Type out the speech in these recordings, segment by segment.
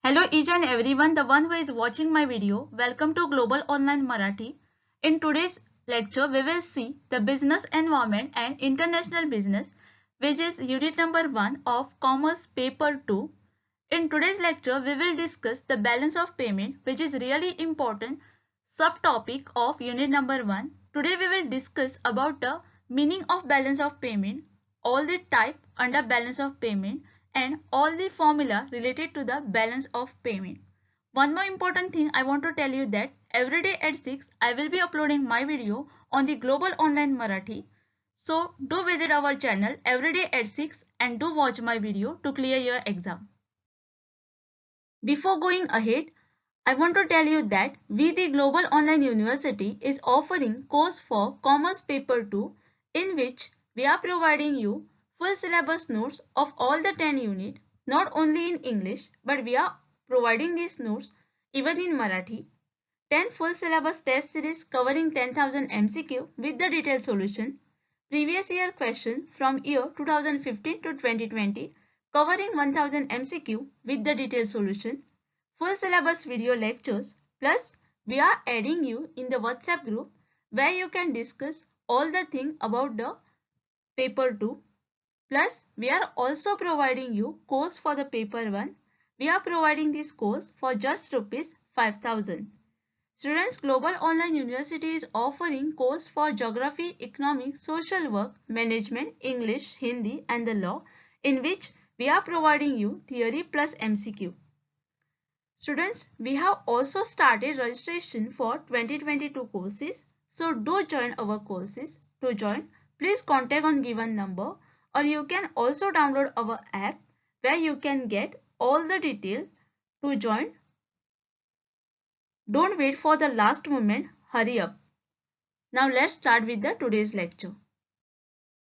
Hello each and everyone, the one who is watching my video. Welcome to Global Online Marathi. In today's lecture, we will see the business environment and international business, which is unit number 1 of Commerce Paper 2. In today's lecture, we will discuss the balance of payment, which is really important subtopic of unit number 1. Today we will discuss about the meaning of balance of payment, all the type under balance of payment, and all the formula related to the balance of payment. One more important thing I want to tell you that every day at 6 I will be uploading my video on the Global Online Marathi. So do visit our channel every day at 6 and do watch my video to clear your exam. Before going ahead, I want to tell you that we the Global Online University is offering course for Commerce Paper 2 in which we are providing you full syllabus notes of all the 10 units, not only in English but we are providing these notes even in Marathi. 10 full syllabus test series covering 10,000 MCQ with the detailed solution. Previous year question from year 2015 to 2020 covering 1000 MCQ with the detailed solution. Full syllabus video lectures, plus we are adding you in the WhatsApp group where you can discuss all the things about the paper 2. Plus we are also providing you course for the paper 1. We are providing this course for just rupees 5000. Students, Global Online University is offering course for Geography, Economics, Social Work, Management, English, Hindi and the Law in which we are providing you theory plus MCQ. Students, we have also started registration for 2022 courses. So do join our courses. To join, please contact on given number or you can also download our app where you can get all the detail to join. Don't wait for the last moment, hurry up. Now let's start with the today's lecture.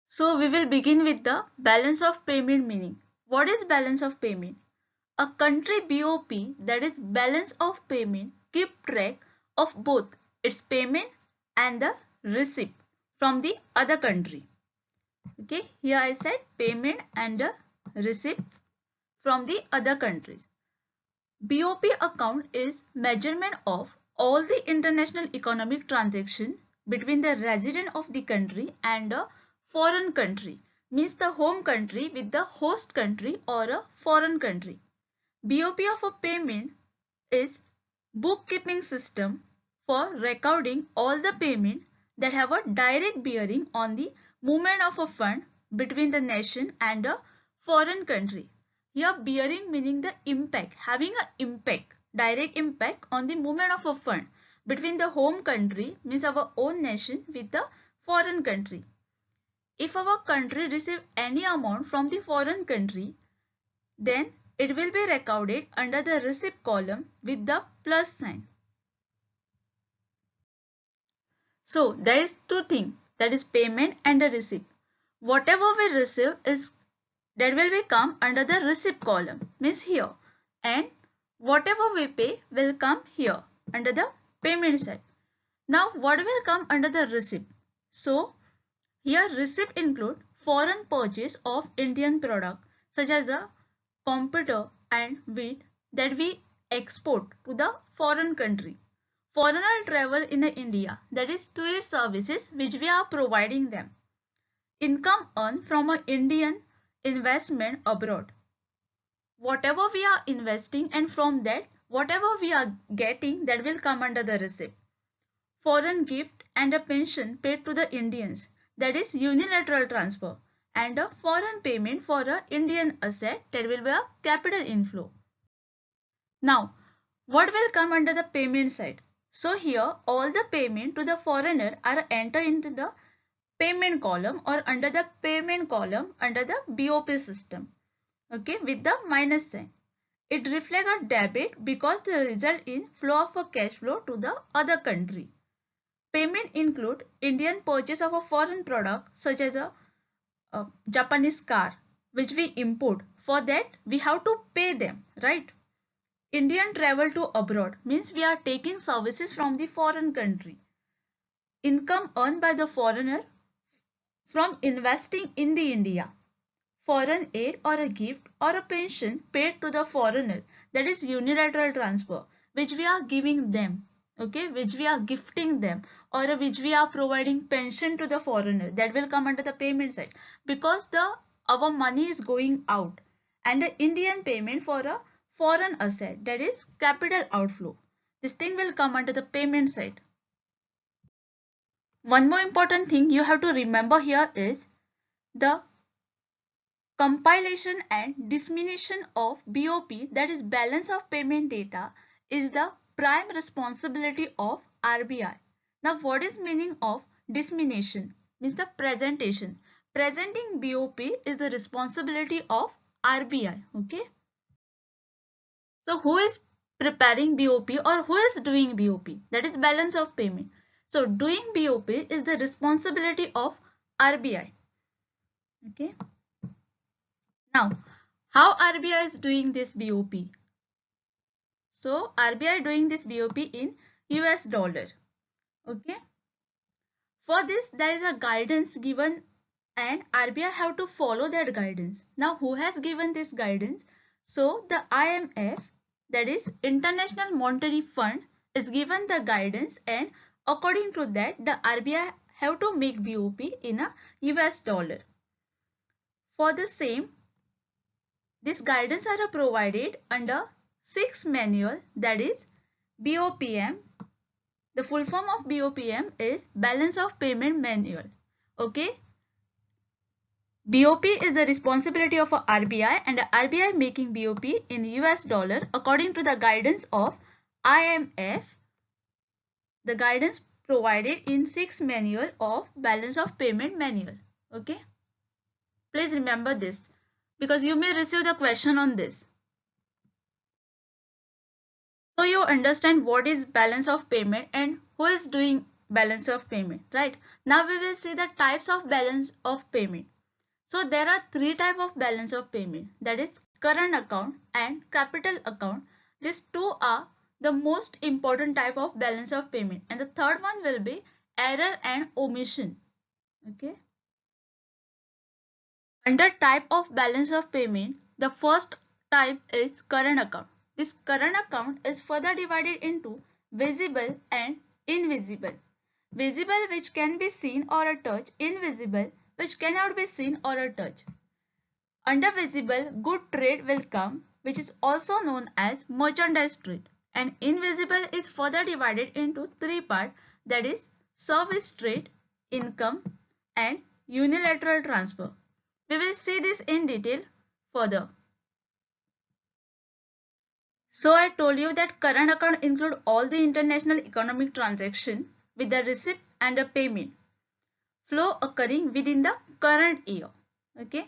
So we will begin with the balance of payment meaning. What is balance of payment? A country BOP, that is balance of payment, keep track of both its payment and the receipt from the other country. Okay, here I said payment and the receipt from the other countries. BOP account is measurement of all the international economic transaction between the resident of the country and a foreign country, means the home country with the host country or a foreign country. BOP of a payment is bookkeeping system for recording all the payment that have a direct bearing on the movement of a fund between the nation and a foreign country. Here bearing meaning the impact, having an impact, direct impact on the movement of a fund between the home country, means our own nation, with the foreign country. If our country receive any amount from the foreign country, then it will be recorded under the receipt column with the plus sign. So there is two things, that is payment and the receipt. Whatever we receive is that will be come under the receipt column, means here, and whatever we pay will come here under the payment side. Now what will come under the receipt? So here receipt include foreign purchase of Indian product such as a computer and wheat that we export to the foreign country. Foreigner travel in India, that is tourist services which we are providing them. Income earned from an Indian investment abroad. Whatever we are investing and from that whatever we are getting, that will come under the receipt. Foreign gift and a pension paid to the Indians, that is unilateral transfer, and a foreign payment for an Indian asset, that will be a capital inflow. Now what will come under the payment side? So here all the payment to the foreigner are entered into the payment column or under the payment column under the BOP system. Okay, with the minus sign. It reflects a debit because the result in flow of a cash flow to the other country. Payment include Indian purchase of a foreign product such as a Japanese car which we import. For that we have to pay them, right? Indian travel to abroad means we are taking services from the foreign country. Income earned by the foreigner from investing in the India. foreign aid or a gift or a pension paid to the foreigner. That is unilateral transfer, which we are giving them, okay, which we are gifting them, or which we are providing pension to the foreigner. That will come under the payment side, because our money is going out. And the Indian payment for a foreign asset, that is capital outflow. This thing will come under the payment side. One more important thing you have to remember here is the compilation and dissemination of BOP, that is balance of payment data, is the prime responsibility of RBI. Now what is meaning of dissemination? Means the presentation. Presenting BOP is the responsibility of RBI. Okay. So who is preparing BOP or who is doing BOP? That is balance of payment. So doing BOP is the responsibility of RBI. Okay. Now, how RBI is doing this BOP? So, RBI doing this BOP in US dollar. Okay. For this, there is a guidance given and RBI have to follow that guidance. Now, who has given this guidance? So, the IMF, that is International Monetary Fund, is given the guidance, and according to that, the RBI have to make BOP in a US dollar. For the same, this guidance are provided under 6th manual, that is BOPM. The full form of BOPM is Balance of Payment Manual. Okay. BOP is the responsibility of a RBI, and the RBI making BOP in US dollar according to the guidance of IMF. The guidance provided in 6th manual of Balance of Payment Manual. Okay. Please remember this, because you may receive the question on this. So you understand what is balance of payment and who is doing balance of payment, right? Now we will see the types of balance of payment. So there are 3 types of balance of payment, that is current account and capital account. These 2 are the most important type of balance of payment, and the third one will be error and omission. Okay. Under type of balance of payment, the first type is current account. This current account is further divided into visible and invisible. Visible, which can be seen or touched; invisible, which cannot be seen or touched. Under visible, good trade will come, which is also known as merchandise trade. And invisible is further divided into 3 parts, that is service trade, income, and unilateral transfer. We will see this in detail further. So I told you that current account include all the international economic transaction with the receipt and a payment flow occurring within the current year. Okay.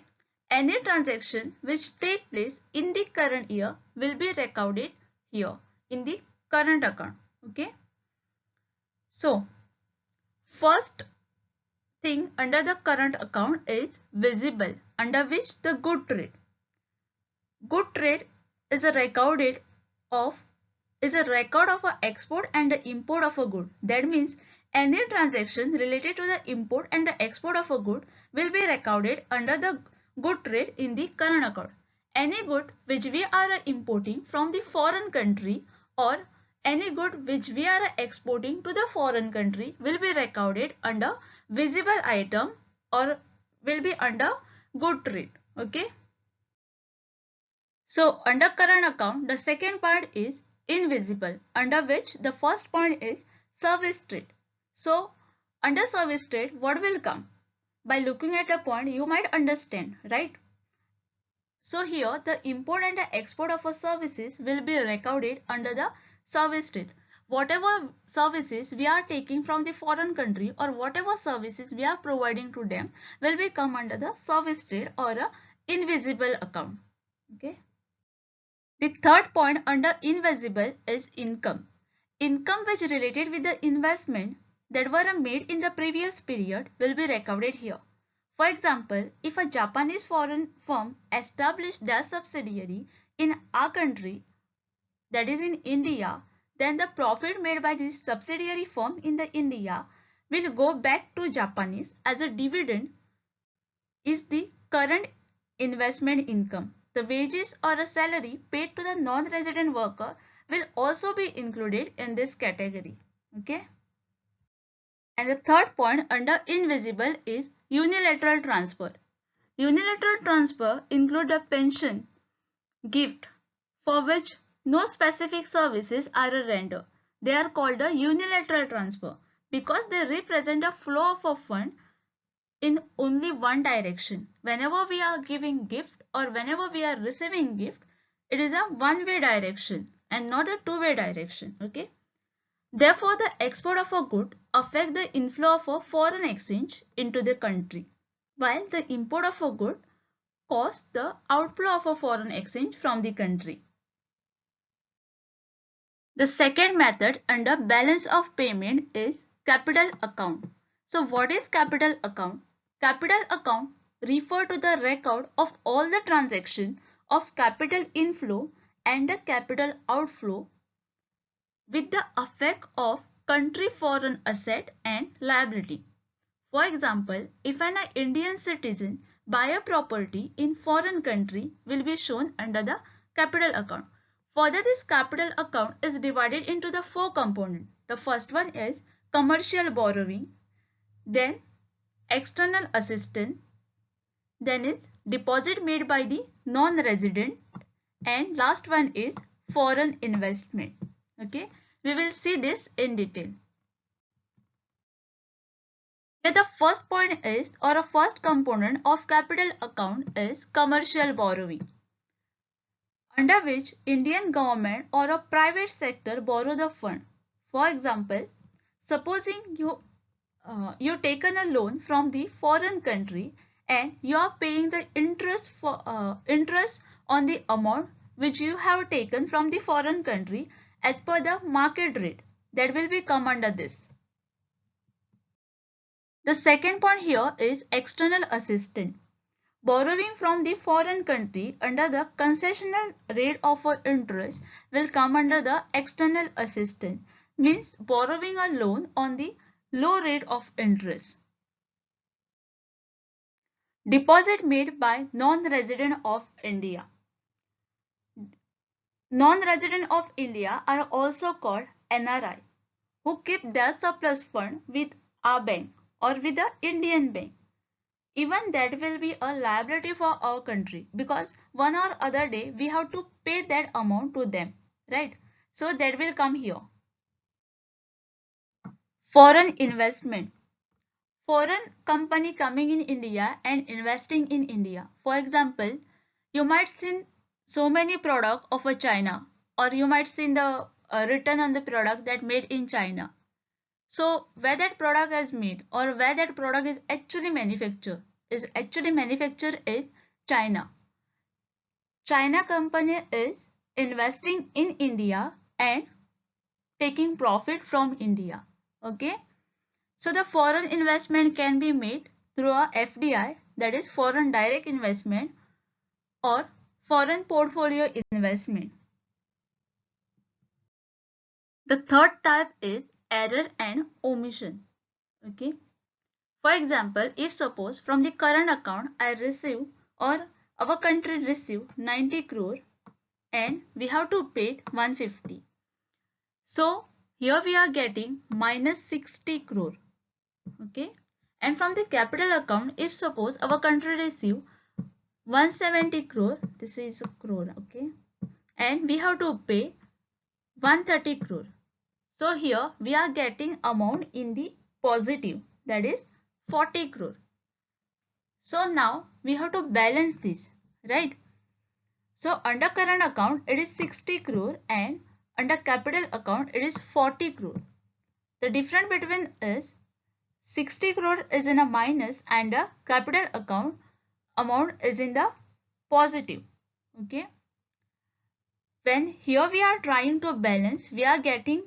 Any transaction which take place in the current year will be recorded here in the current account. Okay. So first thing under the current account is visible, under which the good trade. Good trade is a record of a export and the import of a good. That means any transaction related to the import and the export of a good will be recorded under the good trade in the current account. Any good which we are importing from the foreign country or any good which we are exporting to the foreign country will be recorded under visible item or will be under good trade. Okay. So under current account, the second part is invisible, under which the first point is service trade. So under service trade, what will come? By looking at a point, you might understand, right? So here the import and the export of a services will be recorded under the service trade. Whatever services we are taking from the foreign country or whatever services we are providing to them will be come under the service trade or a invisible account. Okay. The third point under invisible is income. Income which related with the investment that were made in the previous period will be recorded here. For example, if a Japanese foreign firm established their subsidiary in our country, that is in India, then the profit made by this subsidiary firm in the India will go back to Japanese as a dividend is the current investment income. The wages or a salary paid to the non-resident worker will also be included in this category. Okay. And the third point under invisible is unilateral transfer. Unilateral transfer include a pension gift for which no specific services are rendered. They are called a unilateral transfer because they represent a flow of a fund in only one direction. Whenever we are giving gift or whenever we are receiving gift, it is a one-way direction and not a two-way direction. Okay. Therefore, the export of a good affect the inflow of a foreign exchange into the country, while the import of a good cause the outflow of a foreign exchange from the country. The second method under balance of payment is capital account. So what is capital account? Capital account refer to the record of all the transaction of capital inflow and the capital outflow with the effect of country foreign asset and liability. For example, if an Indian citizen buy a property in foreign country will be shown under the capital account. Further, this capital account is divided into the four components. The first one is commercial borrowing, then external assistance, then is deposit made by the non-resident, and last one is foreign investment. Okay, we will see this in detail. Here the first point is, or a first component of capital account is commercial borrowing, under which Indian government or a private sector borrow the fund. For example, supposing you taken a loan from the foreign country and you are paying the interest on the amount which you have taken from the foreign country as per the market rate, that will be come under this. The second point here is external assistance. Borrowing from the foreign country under the concessional rate of interest will come under the external assistance, means borrowing a loan on the low rate of interest. Deposit made by non-resident of India. Non-resident of India are also called NRI, who keep their surplus fund with our bank or with the Indian bank. Even that will be a liability for our country because one or other day we have to pay that amount to them, right? So that will come here. Foreign investment. Foreign company coming in India and investing in India. For example, you might see so many products of a China, or you might see the written on the product that made in China. So where that product is made or where that product is actually manufactured in China. China company is investing in India and taking profit from India. Okay. So the foreign investment can be made through a FDI, that is foreign direct investment, or foreign portfolio investment. The third type is error and omission. Okay. For example, if suppose from the current account I receive or our country receive 90 crore and we have to pay 150. So here we are getting minus 60 crore. Okay. And from the capital account, if suppose our country receive 170 crore, this is a crore, okay, and we have to pay 130 crore. So here we are getting amount in the positive, that is 40 crore. So now we have to balance this, right? So under current account it is 60 crore and under capital account it is 40 crore. The difference between is 60 crore is in a minus and the capital account amount is in the positive. Okay. When here we are trying to balance, we are getting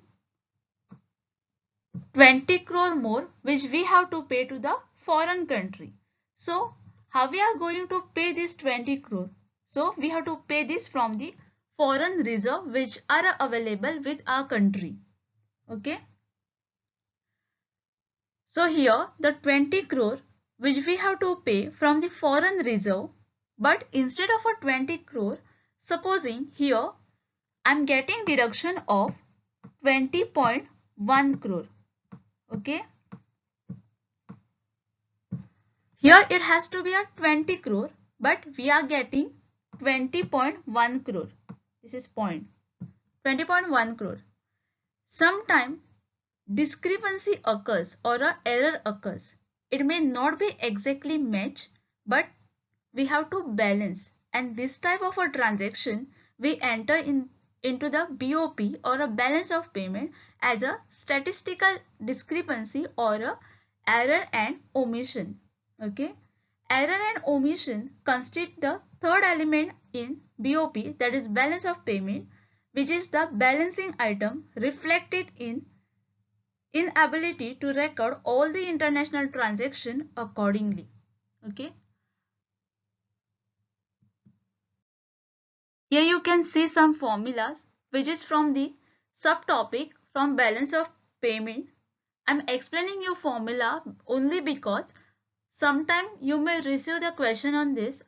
20 crore more which we have to pay to the foreign country. So how we are going to pay this 20 crore? So we have to pay this from the foreign reserve which are available with our country. Okay. So here the 20 crore which we have to pay from the foreign reserve But instead of a 20 crore, supposing here I'm getting deduction of 20.1 crore. Okay. Here it has to be a 20 crore, but we are getting 20.1 crore. This is point. 20.1 crore. Sometime discrepancy occurs or a error occurs. It may not be exactly match, but we have to balance, and this type of a transaction we enter into the BOP or a balance of payment as a statistical discrepancy or a error and omission. Okay, error and omission constitute the third element in BOP, that is balance of payment, which is the balancing item reflected in inability to record all the international transaction accordingly. Okay. Here you can see some formulas which is from the subtopic from balance of payment. I'm explaining you formula only because sometime you may receive the question on this,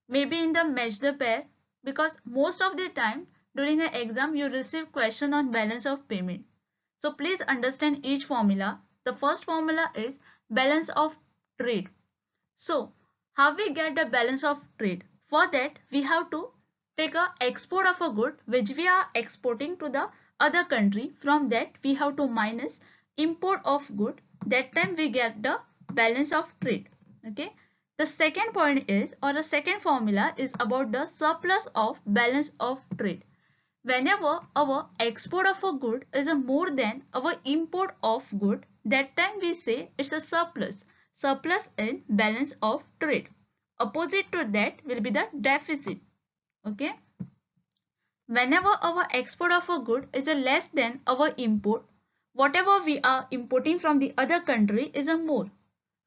maybe in the match the pair, because most of the time during an exam you receive question on balance of payment. So please understand each formula. The first formula is balance of trade. So how we get the balance of trade? For that we have to take a export of a good which we are exporting to the other country. From that we have to minus import of good. That time we get the balance of trade. Okay. The second point is, or a second formula is about the surplus of balance of trade. Whenever our export of a good is a more than our import of good, that time we say it's a surplus. Surplus in balance of trade. Opposite to that will be the deficit. Okay. Whenever our export of a good is a less than our import, whatever we are importing from the other country is a more.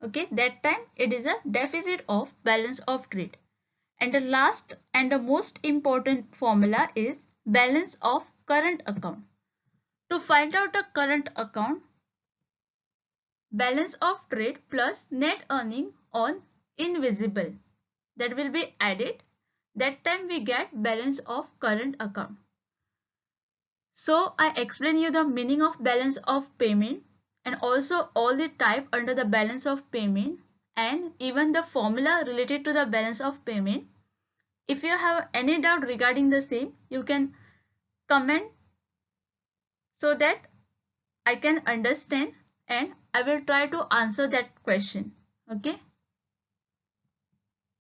Okay, that time it is a deficit of balance of trade. And the last and the most important formula is balance of current account. To find out the current account, balance of trade plus net earning on invisible, that will be added. That time we get balance of current account. So I explain you the meaning of balance of payment and also all the type under the balance of payment and even the formula related to the balance of payment. If you have any doubt regarding the same, you can comment so that I can understand and I will try to answer that question. Okay.